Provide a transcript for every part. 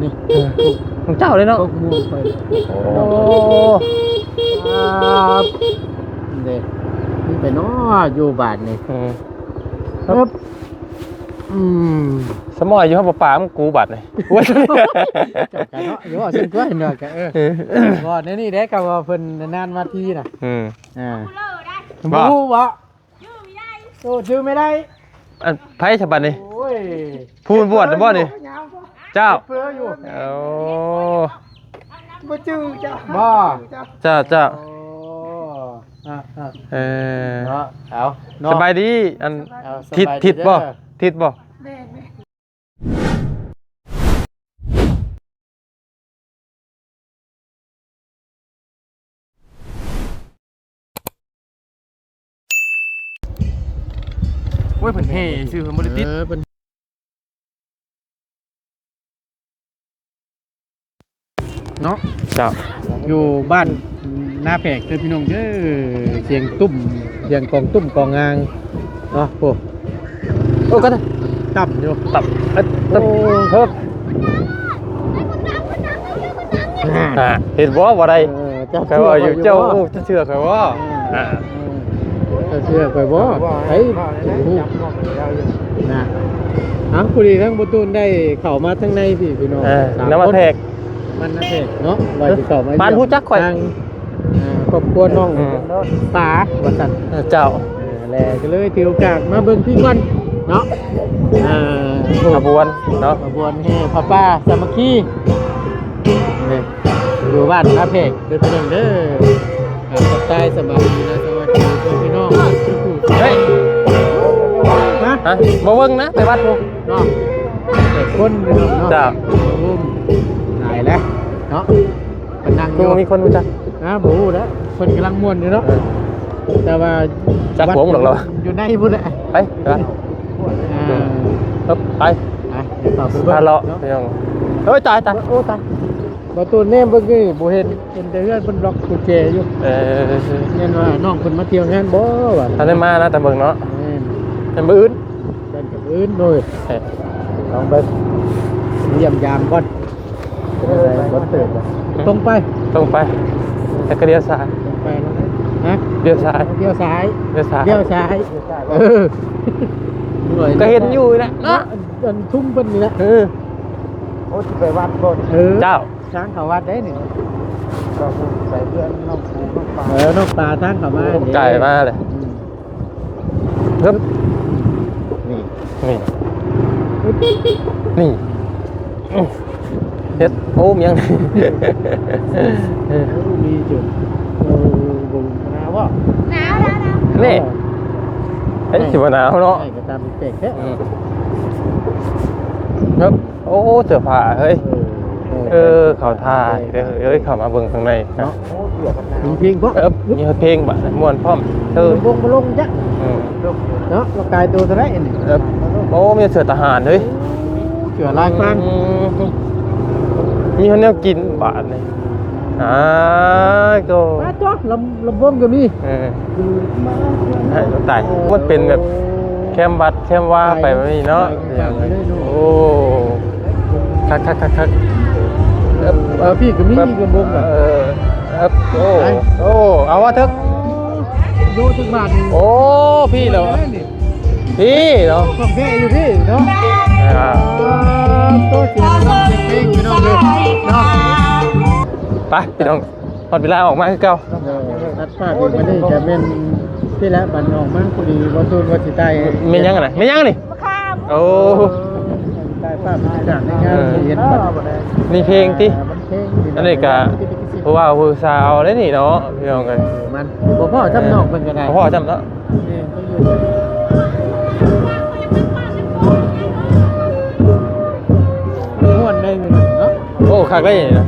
นี่ของเจ้าเลยเนาะพวกม่วงไป โอ้ ครับเด็กนี่ไปเนาะอยู่บ้านนี่ครับสมอยอยู่ห้องป่ามึงกูบัดเลยว้ย จับกันเนาะอยู่ว่าซึ่งก็เห็นว่าแกว่าในนี่ได้กับว่าเพิ่นนานมาทีน่ะบ่บ่ชื่อไม่ได้อันไผฉบับนี่ โอ้ย พูนบวชหรือบ่นี่เจ้า เพื่ออยู่ โอ้ บ่ชื่อเจ้าบ่ เจ้าเจ้า เออเนาะเอา สบายดีอัน ทิ ทิศบ่ทิศบ่โอ้ยเพิ่นเฮ่ชื่อเพิ่นบ่ได้ติดเนาะ เจ้า อยู่บ้านนาแพกเด้อพี่น้องเด้อเสียงตุ้มเสียงกองตุ้มกองงางเนาะโอ้ก็ตับอยู่ตับตับเพิ่มเห็นบ่บ่ได้ใครว่าอยู่เจ้าโอ้จะเชื่อใครว่าจะเชื่อใครบ่ไอ้นะผู้ดีทั้งประตูได้เข้ามาทั้งในพี่น้องน้ำมันแพกมันนาแพกเนาะว่าสิเข้ามาบ้านฮู้จักข่อยครอบครัวน้องป๋าว่าซั่นเจ้าแลก็เลยถือโอกาสมาเบิ่งพี่ก่อนเนาะขบวนเนาะขบวนให้ป้าสามัคคีนี่อยู่บ้านนาแพกเด้อพี่น้องเด้อสบายสบายดีนะสวัสดีพี่น้องเฮ้ยฮะมาเบิ่งนะไปวัดพวกเนาะแต่คนเนาะจ้าหายแล้วเนาะมันนั่งอยู่มีคนรู้จักบูแล้วคนกำลังม่วนอยู่เนาะแต่ว่าจักผมหรอกเราอยู่ในพุ่นแหละไปไปเดี๋ยวต่อไปเบิ่งเลาะไปยังเฮ้ยตายโอ้ตายประตูเนมเบิ่งนี่บ่เห็นแต่เฮือนเพิ่นล็อกกุญแจอยู่เห็นว่าน้องเพิ่นมาเที่ยวงานบ่ว่าท่านได้มานะแต่เบิ่งเนาะเป็นมื้ออื่นเป็นกับอื่นโดยลองเบิ่งเยี่ยมยามก่อนบ่เติบตรงไปแต่ก็เลี้ยวซ้ายตรงไปแล้วนะเลี้ยวซ้ายก็เห็นอยู่นะเนาะทุ่มเพิ่นนี่แหละโอ้สิไปวัดบ่เจ้าช้างเขาวัดได้นี่ก็ใส่เพื่อนน้องปูน้องปลาทางเขามาไก่มาเลยนี่เฮ็ดโอ้เมียงมีจุดหนาวบ่หนาวนี่ไอ้สิบ่หนาวเนาะใช่ก็ตามเป็กแท้ครับโอ้เสื้อผ้าเฮ้ยเขาถ่ายเข้ามาเบิ่งข้างในเนาะมีเพลงพวกมีเพลงบ่ม่วนพร้อมบ่ลงจ้ะเนาะเรากายตัวเท่าไหร่นี่โอ้มีเสื้อทหารเฮ้ยเสื้อลายฟางมีคนแนวกินบาทนี่ก็มาตัวลำวงก็มีตายมันเป็นแบบแคมวัดแคมว่าไปแบบนี้เนาะโอ้คักพี่ก็มีลำวงแบบโอ้เอาว่าทึกดูถึงบ้านโอ้พี่เหรอพี่เนาะของแค่อยู่พี่เนาะตัวเสียงเพลงพี่น้องเลยเนาะไปพี่น้องพอดเวลาออกมาคือเก่าตัดภาพมาได้จะเป็นที่แล้วบันออกมาพอดีวัตถุวัตถุใต้ไม่ยังไงไม่ยังนี่โอ้ใต้ภาพจากในงานเห็นนี่เพลงที่อันนี้ก็เพราะว่าผู้สาวได้นี่เนาะพี่น้องเลยมันพ่อจำนอกเป็นกันได้พ่อจำเนาะม้วนได้เนาะโอ้คักได้นะ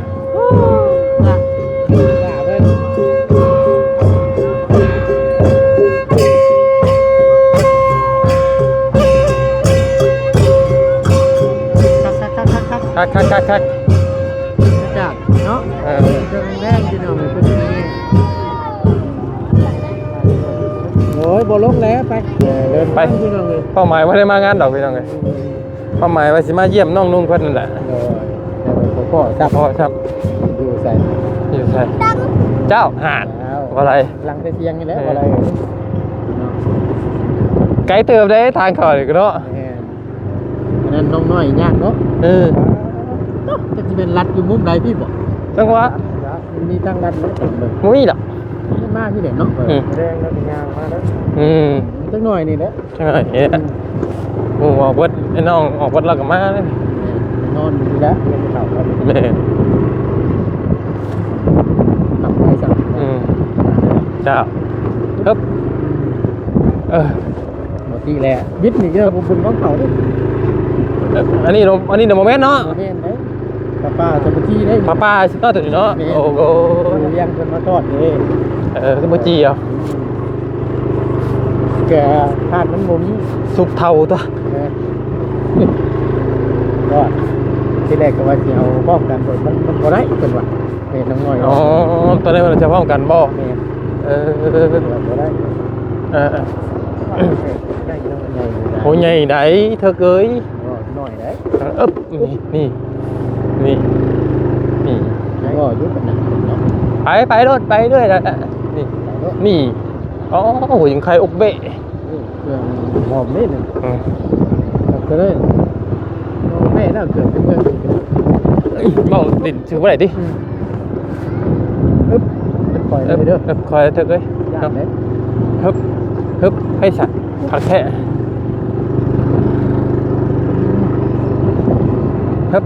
คักจัดเนาะเครื่องแรกที่เราเป็นโอ้ยบอลงแล้วไปพี่น้องเลยเป้าหมายว่าได้มางานดอกพี่น้องเลยเป้าหมายว่าสิมาเยี่ยมน้องนุ่งเพิ่นนั่นแหละเ พ่อซับ พ่อครับ อยู่ใส่ อยู่ใช่เจ้าหาด แล้ว อะไร หลังเตียงนี่แหละอะไร ไกด์เติมได้ทางเขาเลยก็เนาะ นั่นน้องน้อยยากเนาะ จะเป็นรัดอยู่มุมใดพี่บอก จังหวะ มีตั้งรัดเลย มุ้ยหรอก มากที่เด่นเนาะแรงแล้วเป็นยางมาแล้วจังหน่อยนี่แหละ ใช่เนี่ยกูออกวัดไอ้น้องออกวัดแล้วก็มาเลย นอนอยู่แล้วยังไม่เข่าครับ แม่ ตับไปสั่ง เจ้าครับหมดที่แล้วบิดนี่ก็บุญของเขาดิ อันนี้เดโมเมนต์เนาะ แม่นได้ป้าจะมาที่ได้ ป้าสิบเก้าตัวนี้เนาะโอ้โห เลี้ยงคนมาทอดเลย คือโมจิอ่ะ แกคาดมันบ่มี สุกเทาตัว ก็ที่แรกก็ว่าสิเอาป้องกันมันบ่ได้เพิ่นว่าแม่น้องน้อย อ๋อตอนนี้มันจะพร้อมกันบ่ แม่บ่ได้ได้น้องใหญ่ โหใหญ่ไหนเธอเกย น้อยได้ นี่ก็ยุบกันนะ ไปรถไปด้วยนะนี่อ๋อโหยังใครอกเบะ เครื่องหอมนิดนึงก็เลยแม่น่าเกิดเป็นเพื่อน เบาดินถือว่าไหนดิ ปล่อยเลยเด้อ คอยเธอเกย ย่างเลย ฮึบให้สัตว์ผักแท้ฮึบ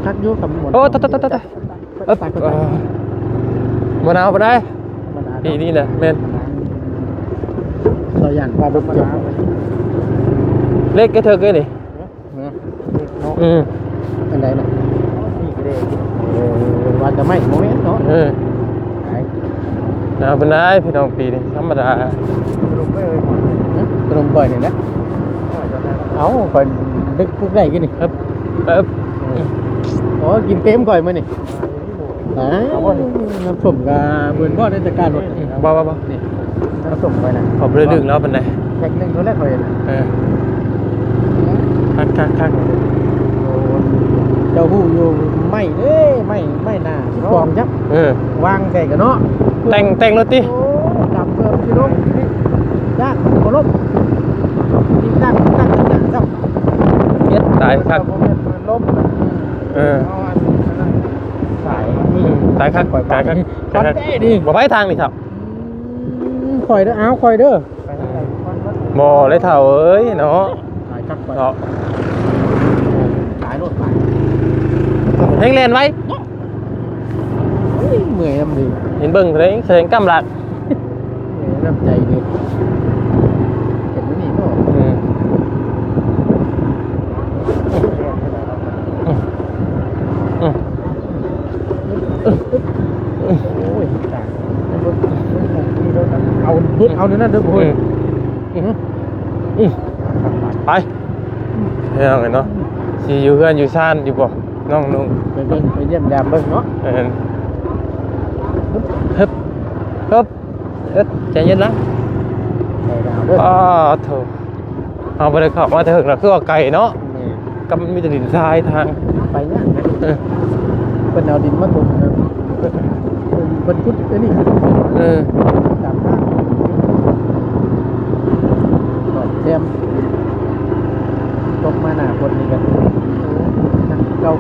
ทักยุกับหมด โอ้ตมะนาวไปได้นี่แหละเมน เราอย่างปลาดุกเจ็บ เล็กก็เธอเกยนี่อันไหนน่ะว่าจะไม่โมเมนต์เนาะเอาไปได้พี่น้องปีนี่ธรรมดาตรงบ่อยนี่นะเอาก่อนดึกพวกใหญ่กินนี่อ๋อกินเต็มก่อยมานี่น้ำส้มกับเบือนพ่อในจัดการหมดบ้านี่น้ำส้มไปนะขอบเลยดึงแล้วเป็นไงแพ็คนึงตัวแรกเลยคักเจ้าหู้อยู่ไม่เด้ไม่น่าที่กองจับวางใส่กันเนาะแต่งรถดิจับเพื่อที่ล้มยากขอล้มนี่ตั้งเจ้าเย็ดตายคักล้มตายคักดิบ่ไปทางนี่ครับคอยเด้อคอยเด้อบ่เลยเถ่าเอ้ยเนาะตายคักไปตายรถไปแห้งแลนไว้เมื่อยน้ำดีเห็นเบิ่งเลยแสดงกำลังน้ำใจดีเห็นไหมนี่ก็เอาเนื้อนั่นเด้อบุ้ยไปเฮ้ยเนาะสิอยู่เพื่อนอยู่ซ่านอยู่บ่น้องนุ่งไปเยี่ยมแดมเบิ่งเนาะฮึบใจเย็นนะโถเอาไปเลยขับมาถึงแล้วคือว่าไก่เนาะก็มีแต่ดินทรายทางไปเนี่ยเป็นเอาดินมาตุ่มเป็นพุทธนี่ตามทางหลอดแซมตกมาหน้าคนนี่กันเก้า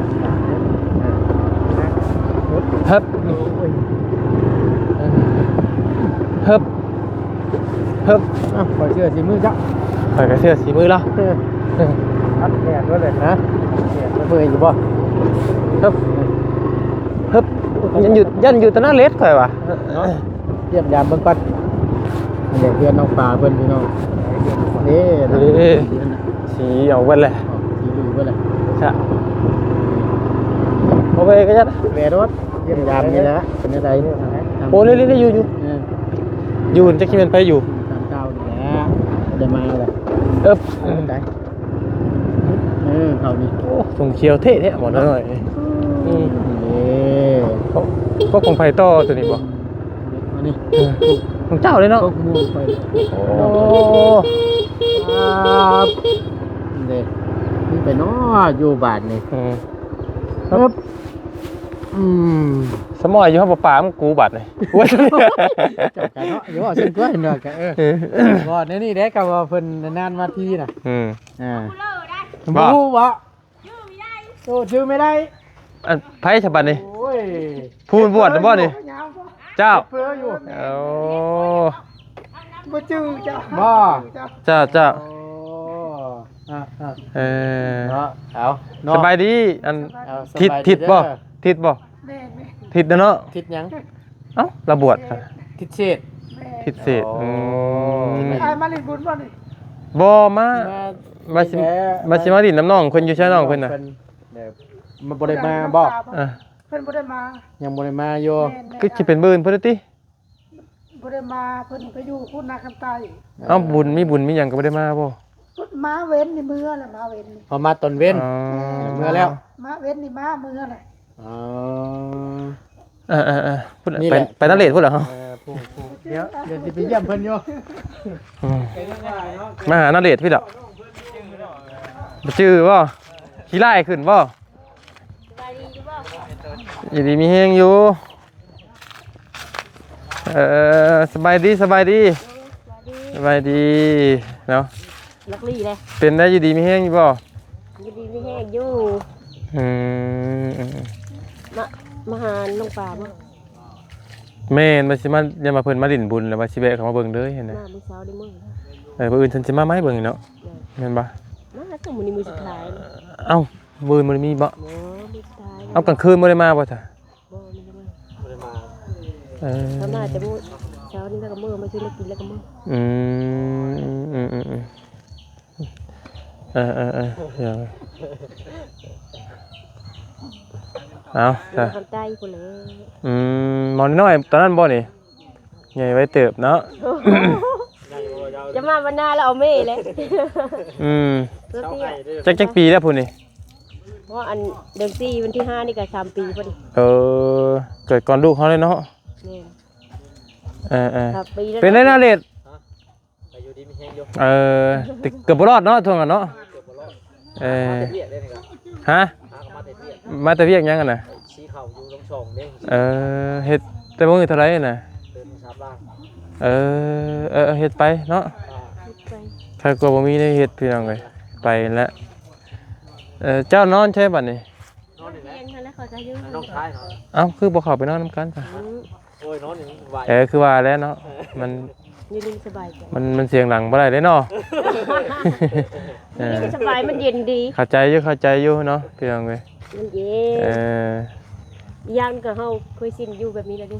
ฮึบปล่อยเสื้อสีมือจ้ะปล่อยกระเสื้อสีมือแล้วอัดแขนด้วยเลยนะเมื่อยอยู่บ่ยันอยู่ตะหน้าเล็ดค่อยวะเยี่ยมยามเบิ่งก่อนเด็กเพื่อนน้องปลาเพื่อนพี่น้องสีเอาไว้เลยสีลุยไว้เลยใช่โอเคก็จะแม่รถเยี่ยมยามนี่แหละเป็นอะไรโอ้เรื่อยๆอยู่จะคิดเป็นไปอยู่ตามเก่านี่แหละได้มาเลยเขานี่ส่งเชียวเท่หมดแล้วหน่อยก็คงไฟต่อตัวนี้บ่นี่ของเจ้าเลยเนาะมูไปโอ้เด็ก เนาะอยู่บ้านนี่ครับสมอยอยู่ห้องป่ามันกูบัดเลยจับกันเนาะอยู่ว่าเส้นกล้วยเนาะกันบ่นี่เด้ก็ว่าเพิ่นนานมาทีน่ะบ่ฮู้บ่ชื่อไม่ได้อันไผฉบับนี่โอ้ยพูนบวชบ่นี่เจ้าเพื่ออยู่โอ้บ่ชื่อเจ้าบ่เจ้าเนาะเอาสบายดีอันทิศบ่ทิศเนาะทิศหยังเอ้าระบวชทิศเศษมาเล่นบุญบ่นี่บ่มาสิมาดินน้ำน้องเพิ่นอยู่ใช่น้องเพิ่นน่ะมันบ่ได้มาบ่เพิ่นบ่ได้มายังบ่ได้มาอยู่คือสิเป็นมื้อเพิ่นติบ่ได้มาเพิ่นไปอยู่พุ่นนาคำใต้เอ้าบุญมีหยังก็บ่ได้มาบ่มาเว้นนี่มื้อละมาเว้นพอมาตอนเว้นมื้อแล้วมาเว้นนี่มามื้อละอ๋อไปนั่นเลทพุ่นเหรอเดี๋ยวสิไปเยี่ยมเพิ่นอยู่มาหานั่นเลทพี่ดอกบ่ชื่อบ่ขี้ไล่ขึ้นบ่อยู่ดีมีแฮงอยู่สบายดีเนาะลักลี่เลยเป็นได้อยู่ดีมีแฮงอยู่บ่อยู่ดีมีแฮงอยู่มาหาลงป่าบ่แม่นมาสิมาอย่ามาเพิ่นมาดินบุญแล้วมาสิแวะเข้ามาเบิ่งเด้อเห็นน่ะมื้อเช้าได้มื้อมื้ออื่นฉันสิมาไหมเบิ่งเนาะแม่นบ่มาต้องมื้อนี้มื้อสุดท้ายเอ้ามื้อมีบ่มื้อสุดท้ายเอากลางคืนบ่ได้มาบ่จ้ะบ่ได้มาถ้ามาจะมื้อเช้านี้แล้วก็มื้อมาซื้อแล้วกินแล้วก็มื้อเดี๋ยวเอาจ้ะคนใต้พุ่นเลยหมอน้อยตอนนั้นบ่นี่ใหญ่ไว้เติบเนาะจะมาวันหน้าแล้วเอาแม่เลยจักปีแล้วพุ่นนี่เพราะอันเดือน4วันที่5นี่ก็3ปีพอดีเกิดก่อนลูกเขาเลยเนาะเป็นได้น่าเลดติดเกือบบ่รอดเนาะช่วงนั้นเนาะฮะมาแต่เวียกยังกันน่ะชี้เข่าอยู่ตรงช่องเด้เฮ็ดแต่บ่มีเท่าไหร่น่ะเดิน3ล้านเฮ็ดไปเนาะถ้ากลัวบ่มีได้เฮ็ดพี่น้องเอ้ยไปแล้วเจ้านอนใช่บัดนี้นอนนี่แหละแล้วเขาจะยืนน้องชายเนาะเอ้าคือบ่เข้าไปนอนนำกันจ้ะโอ้ยนอนนี่ไหวคือว่าแล้วเนาะมันยืนสบายมันเสียงหลังบ่ได้เด้เนาะยืนสบายมันเย็นดีเข้าใจอยู่เนาะพี่น้องเอ้ยมันเย็นย่างกับเฮาเคยชินอยู่แบบนี้แล้วดิ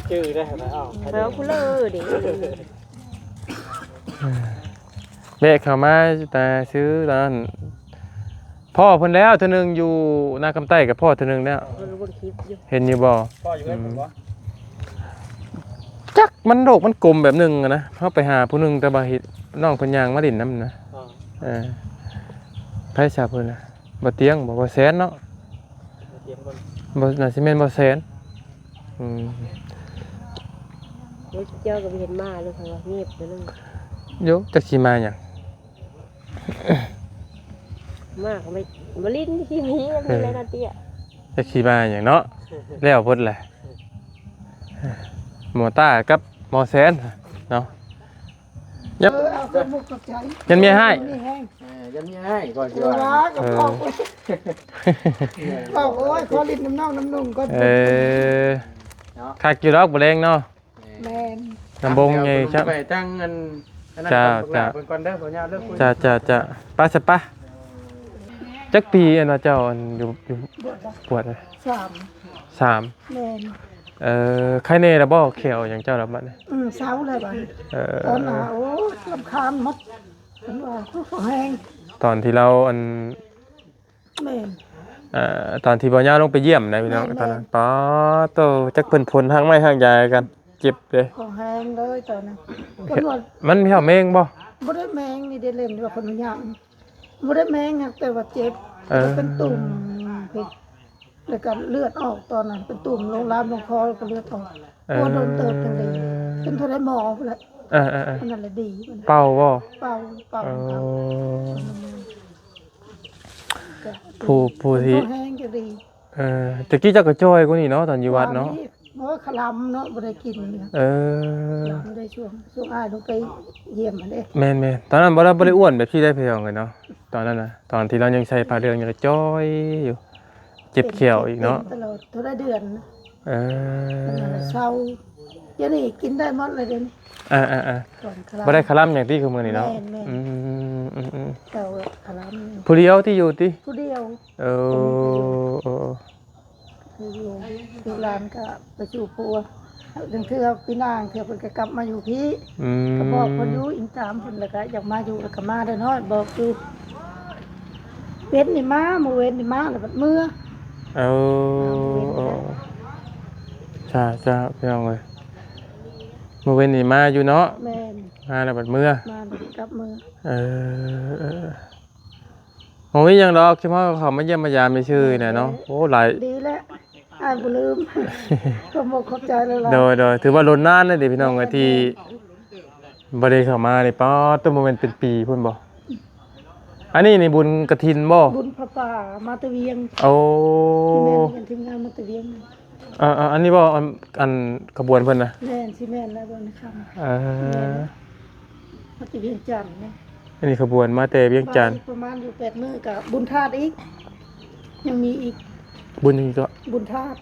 ชื่อได้ไหมเอาคุณเลยดิแม่เข้ามาแต่ซื้อร้านพ่อเพิ่นแล้วเทื่อนึงอยู่นาคำใต้กับพ่อเทื่อนึงแล้วเห็นอยู่บ่พ่ออยู่ได้บ่จักมันโรคมันกลมแบบนึงนะเฮาไปหาผู้นึงแต่บ่เฮ็ดน้องเพิ่นย่างมาดินนำนะไผซะเพิ่นน่ะบ่เตียงบ่แสนเนาะบ่น่าสิแม่นบ่แสนเจ้าก็เห็นมาเลยค่ะว่าเงียบไปเลยโยจักสิมาหยังมากไม่บ่ลิ้นที่นี้มีอะไรนั่นติอ่ะจักสิมาหยังเนาะแล้วเพิ่นแหละหมอต้ากับหมอแสนเนาะยับยันเมียให้ยันเมียให้ก่อนเดี๋ยวโอ้ยขอลิ้นน้ำน่องน้ำนุ่งก็คักอยู่ดอกบ่แรงเนาะแม่นน้ำบงไงครับไปตั้งเงินจ้าป้าสปะจักปีอันว่าเจ้าอยู่ปวดเลย3แม่นใครเน่ละบ่เขียวอย่างเจ้าละบัดนี่เช้าเลยบัดตอนน่ะโอ้รำคาญหมดเห็นว่าแห้งตอนที่เราแม่นตอนที่บ่ย่าลงไปเยี่ยมนะพี่น้องตอนนั้นป๊าโตจักเพิ่นผลทางไม้ทางยากันเจ็บเลยแห้งเลยตอนนั้นมันมีเห่าแมงบ่ได้แมงนี่ได้เล่มที่ว่าคนมันยามบ่ได้แมงแต่ว่าเจ็บเป็นตุ่มแล้วก็เลือดออกตอนนั้นเป็นตุ่มลงลามลงคอแล้วก็เลือดออกโดนเติบจังเลยเป็นเท่าไรหมอแหละ นั่นแหละดีมัน เป่าบ่ เป่าผู้ที่ แห้งจะดี ตะกี้เจ้าก็จ้อยกว่านี่เนาะตอนอยู่วัดเนาะ เพราะว่าขลำเนาะบ่ได้กินเนี่ย ไม่ได้ช่วงอ้ายลงไปเยี่ยมมันเด้ แม่นๆตอนนั้นบ่ได้อ้วนแบบที่ได้เพียงเลยเนาะตอนนั้นน่ะตอนที่เรายังใส่ผ้าเรืองยังจ้อยอยู่เจ็บเขียวอีกเนาะ ตลอดเท่าได้เดือน นั่น เศร้าเดี๋ยวนี้กินได้หมดเลยเดี๋ยวนี้ บ่ได้คลำอย่างที่คือมื้อนี้เนาะเจ้าขลำ ผู้เดียวที่อยู่ติ ผู้เดียวอยู่ที่ร้านก็ไปสู่ปัวถึงเทื่อพี่นางเทื่อเพิ่นก็กลับมาอยู่พี่ก็บอกเพิ่นอยู่อินตามเพิ่นแล้วก็อยากมาอยู่แล้วก็มาได้น้อยบอกอยู่เว้นนี่มามื้อเว้นนี่มาแล้วบัดมื้อจ้าพี่น้องเอ้ยมื้อเว้นนี่มาอยู่เนาะแม่นมาแล้วบัดมื้อมากลับมื้อโอ้ยยังดอกเฉพาะเขามาเยี่ยมมายามไม่ชื่อเนี่ยเนาะโอ้หลายดีแล้วอ้ายบ่ลืมก็บ่ขอบใจเลยล่ะโดยถือว่าล้นนานนะเดี๋ยวพี่น้องที่บ่ได้เข้ามาในป้าต้นโมเมนต์เป็นปีพุ่นบ่อันนี้ในบุญกฐินบ่บุญพระป่ามาตะเวียงโอ้แม่นทีมงานมาตะเวียงอันนี้บ่อันขบวนเพิ่นน่ะแม่นสิแม่นแล้วบ่นค่ำมาตะเวียงจันทน์นะอันนี้ขบวนมาแต่เวียงจันทน์ประมาณอยู่8มื้อกับบุญธาตุอีกยังมีอีกบุญอีกก็บุญธาตุ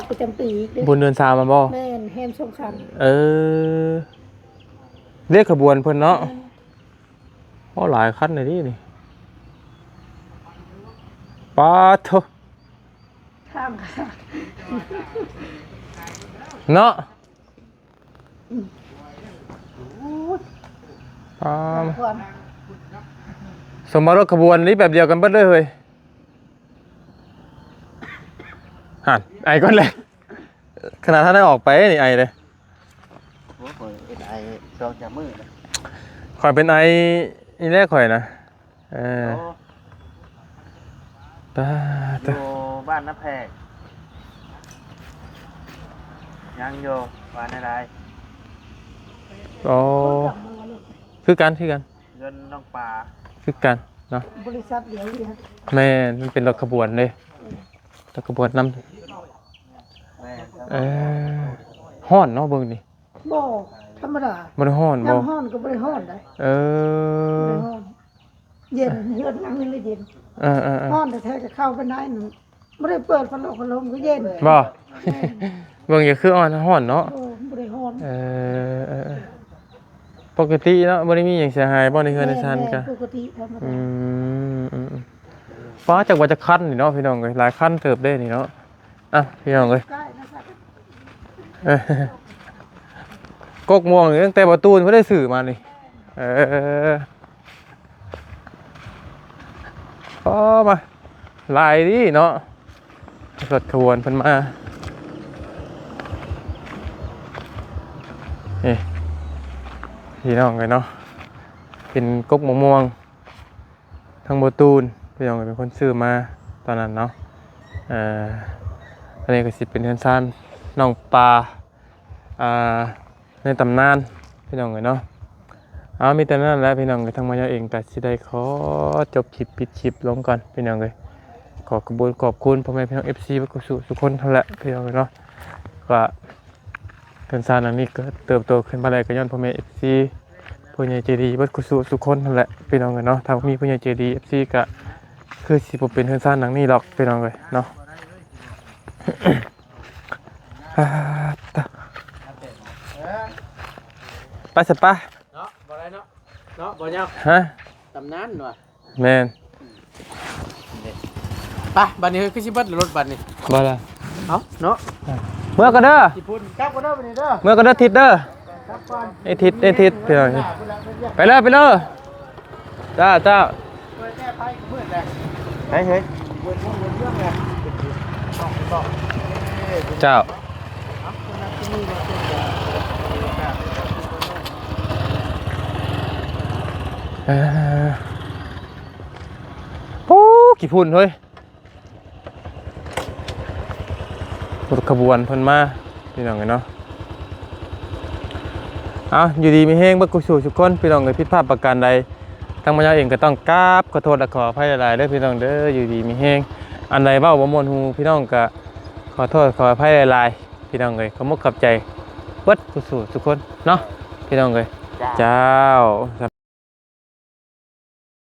ประจำปีอีกบุญเดือน3มาบ่แม่นแฮมสงครามเรียกขบวนเพิ่นเนาะโอ้หลายคันเลยนี่ปาโถข้ามค่ะเนาะสมมติรถขบวนนี้แบบเดียวกันเบิดเลยเฮ้ยหันไอก่อนเลยขนาดท่านได้ออกไปนี่ไอเลยไอจองจากมือข่อยเป็นไอนี่แรกข่อยนะอยู่บ้านน้ำแพงยังอยู่บ้านอะไรคือกันเงินน้องปลาคือกันเนาะบริษัทเดียวเลยแม่มันเป็นรถขบวนเลยรถขบวนนำห้อนเนาะเบิ่งนี่บ่ธรรมดาบ่ได้ฮ้อนบ่ฮ้อนก็บ่ได้ฮ้อนได้เย็นเฮือนนั่งนี่เย็นฮ้อนแต่แท้จะเข้าไปได้นึงบ่ได้เปิดพัดลมก็เย็นบ่เบิ่งอย่าคือฮ้อนเนาะบ่ได้ฮ้อนปกติเนาะบ่ได้มีหยังเสียหายบ่ในเฮือนในชั้นก็ปกติธรรมดาฟ้าจักว่าจะคันนี่เนาะพี่น้องเอ้ยหลายคันเติบได้นี่เนาะพี่น้องเอ้ยกกม่วงตั้งแต่ประตูนเพิ่นได้สื่อมานี่มาลายดิเนาะรถขบวนเพิ่นมานี่พี่น้องเลยเนาะเป็นกกม่วงทั้งประตูนพี่น้องเป็นคนซื้อมาตอนนั้นเนาะอันนี้ก็สิเป็นเฮือนซ่านน้องปลาในตำนานพี่น้องเลยเนาะมีแต่นั้นแหละพี่น้องเลยทั้งมายาเองแต่สิได้ขอจบคลิปปิดคลิปลงก่อนพี่น้องเลยขอบคุณพ่อแม่พี่น้อง FC ทุกคนทั้งแหละพี่น้องเลยเนาะว่าเฮือนซ่านหลังนี้ก็เติบโตขึ้นมาได้ก็ย้อนพ่อแม่ FC ผู้ใหญ่ใจดีเบิดทุกคนนั่นแหละพี่น้องเลยเนาะถ้ามีผู้ใหญ่ใจดี FC ก็คือสิบ่เป็นเฮือนซ่านหลังนี้หรอกพี่น้องเลยเนาะไปสิป่ะเนาะบ่ได้เนาะบ่ยาวตำนานว่ะแม่นไปบัดนี้คือสิเบิดรถบัดนี้บ่ล่ะเนาะเมื่อกันเด้อสิพุ่นกลับกันเด้อบัดนี้เด้อเมื่อกันเด้อทิศเด้อไอ้ทิศพี่น้องไปเลยจ้าเฮ้ยเจ้าโอ้กี่พุ่นเฮ้ยรถขบวนเพิ่นมาพี่น้องเนาะ เอาอยู่ดีมีแฮงเบิดกุศลทุกคนพี่น้องเอ้ยผิดพลาดประการใดทางมายาเองก็ต้องกราบขอโทษและขออภัยหลายๆเด้อพี่น้องเด้ออยู่ดีมีแฮงอันใดเว้าบ่ม่วนหูพี่น้องก็ขอโทษขออภัยหลายๆพี่น้องเอ้ยขอมุกขอบใจเบิดกุศลทุกคนเนาะพี่น้องเอ้ยเจ้า